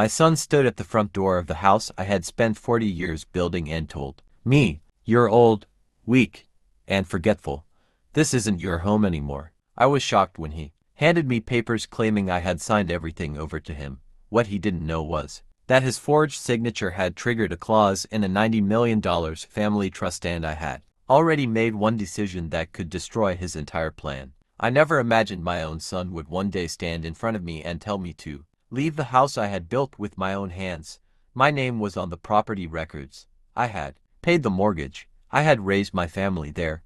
My son stood at the front door of the house I had spent 40 years building and told me, "You're old, weak, and forgetful. This isn't your home anymore." I was shocked when he handed me papers claiming I had signed everything over to him. What he didn't know was that his forged signature had triggered a clause in a $90 million family trust, and I had already made one decision that could destroy his entire plan. I never imagined my own son would one day stand in front of me and tell me to leave the house I had built with my own hands. My name was on the property records. I had paid the mortgage. I had raised my family there.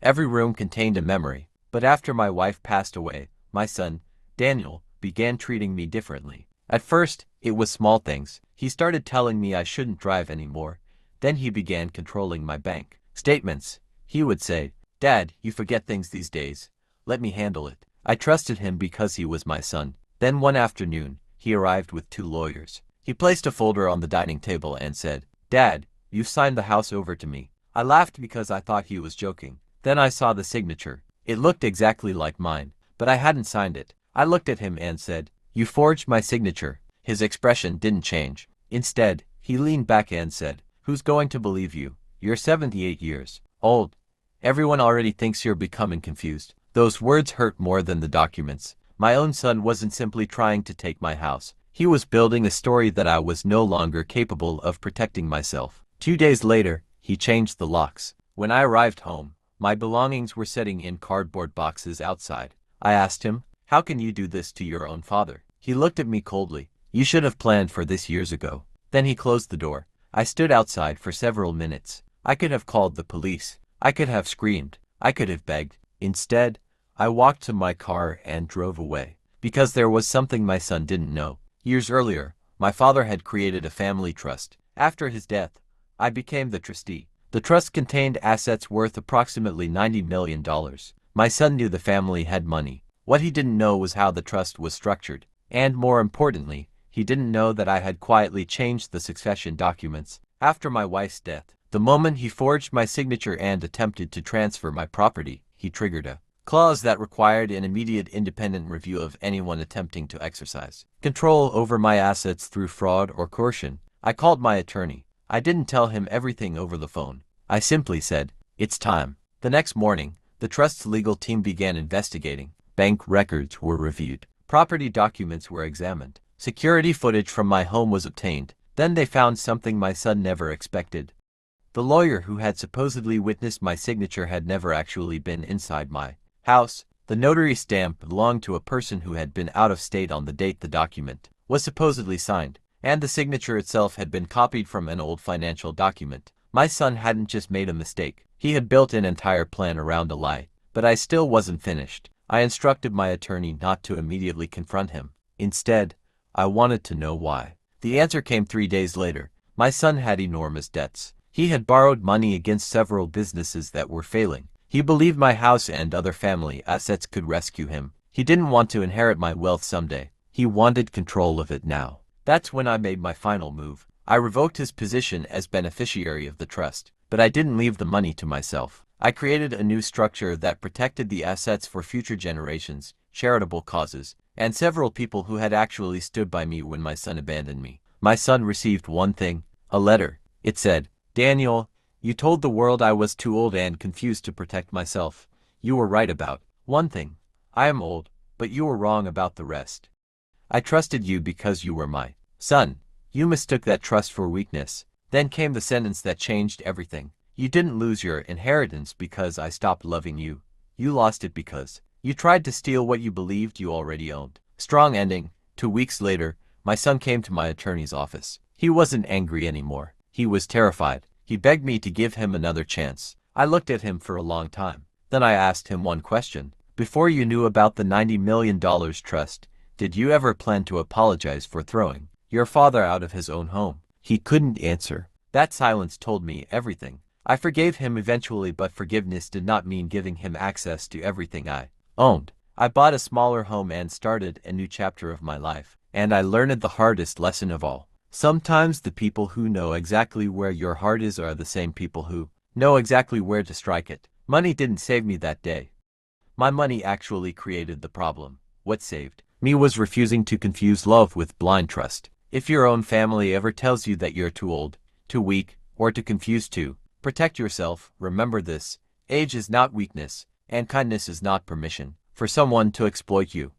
Every room contained a memory. But after my wife passed away, my son, Daniel, began treating me differently. At first, it was small things. He started telling me I shouldn't drive anymore. Then he began controlling my bank statements. He would say, "Dad, you forget things these days. Let me handle it." I trusted him because he was my son. Then one afternoon, he arrived with 2 lawyers. He placed a folder on the dining table and said, "Dad, you've signed the house over to me." I laughed because I thought he was joking. Then I saw the signature. It looked exactly like mine, but I hadn't signed it. I looked at him and said, "You forged my signature." His expression didn't change. Instead, he leaned back and said, "Who's going to believe you? You're 78 years old. Everyone already thinks you're becoming confused." Those words hurt more than the documents. My own son wasn't simply trying to take my house. He was building a story that I was no longer capable of protecting myself. 2 days later, he changed the locks. When I arrived home, my belongings were sitting in cardboard boxes outside. I asked him, "How can you do this to your own father?" He looked at me coldly. "You should have planned for this years ago." Then he closed the door. I stood outside for several minutes. I could have called the police. I could have screamed. I could have begged. Instead, I walked to my car and drove away. Because there was something my son didn't know. Years earlier, my father had created a family trust. After his death, I became the trustee. The trust contained assets worth approximately $90 million. My son knew the family had money. What he didn't know was how the trust was structured. And more importantly, he didn't know that I had quietly changed the succession documents. After my wife's death, the moment he forged my signature and attempted to transfer my property, he triggered a clause that required an immediate independent review of anyone attempting to exercise control over my assets through fraud or coercion. I called my attorney. I didn't tell him everything over the phone. I simply said, "It's time." The next morning, the trust's legal team began investigating. Bank records were reviewed. Property documents were examined. Security footage from my home was obtained. Then they found something my son never expected. The lawyer who had supposedly witnessed my signature had never actually been inside my house. The notary stamp belonged to a person who had been out of state on the date the document was supposedly signed, and the signature itself had been copied from an old financial document. My son hadn't just made a mistake. He had built an entire plan around a lie. But I still wasn't finished. I instructed my attorney not to immediately confront him. Instead, I wanted to know why. The answer came 3 days later. My son had enormous debts. He had borrowed money against several businesses that were failing. He believed my house and other family assets could rescue him. He didn't want to inherit my wealth someday. He wanted control of it now. That's when I made my final move. I revoked his position as beneficiary of the trust, but I didn't leave the money to myself. I created a new structure that protected the assets for future generations, charitable causes, and several people who had actually stood by me when my son abandoned me. My son received one thing, a letter. It said, "Daniel, you told the world I was too old and confused to protect myself. You were right about one thing. I am old, but you were wrong about the rest. I trusted you because you were my son. You mistook that trust for weakness." Then came the sentence that changed everything. "You didn't lose your inheritance because I stopped loving you. You lost it because you tried to steal what you believed you already owned." Strong ending. 2 weeks later, my son came to my attorney's office. He wasn't angry anymore. He was terrified. He begged me to give him another chance. I looked at him for a long time. Then I asked him one question. "Before you knew about the $90 million trust, did you ever plan to apologize for throwing your father out of his own home?" He couldn't answer. That silence told me everything. I forgave him eventually, but forgiveness did not mean giving him access to everything I owned. I bought a smaller home and started a new chapter of my life. And I learned the hardest lesson of all. Sometimes the people who know exactly where your heart is are the same people who know exactly where to strike it. Money didn't save me that day. My money actually created the problem. What saved me was refusing to confuse love with blind trust. If your own family ever tells you that you're too old, too weak, or too confused to protect yourself, remember this. Age is not weakness, and kindness is not permission for someone to exploit you.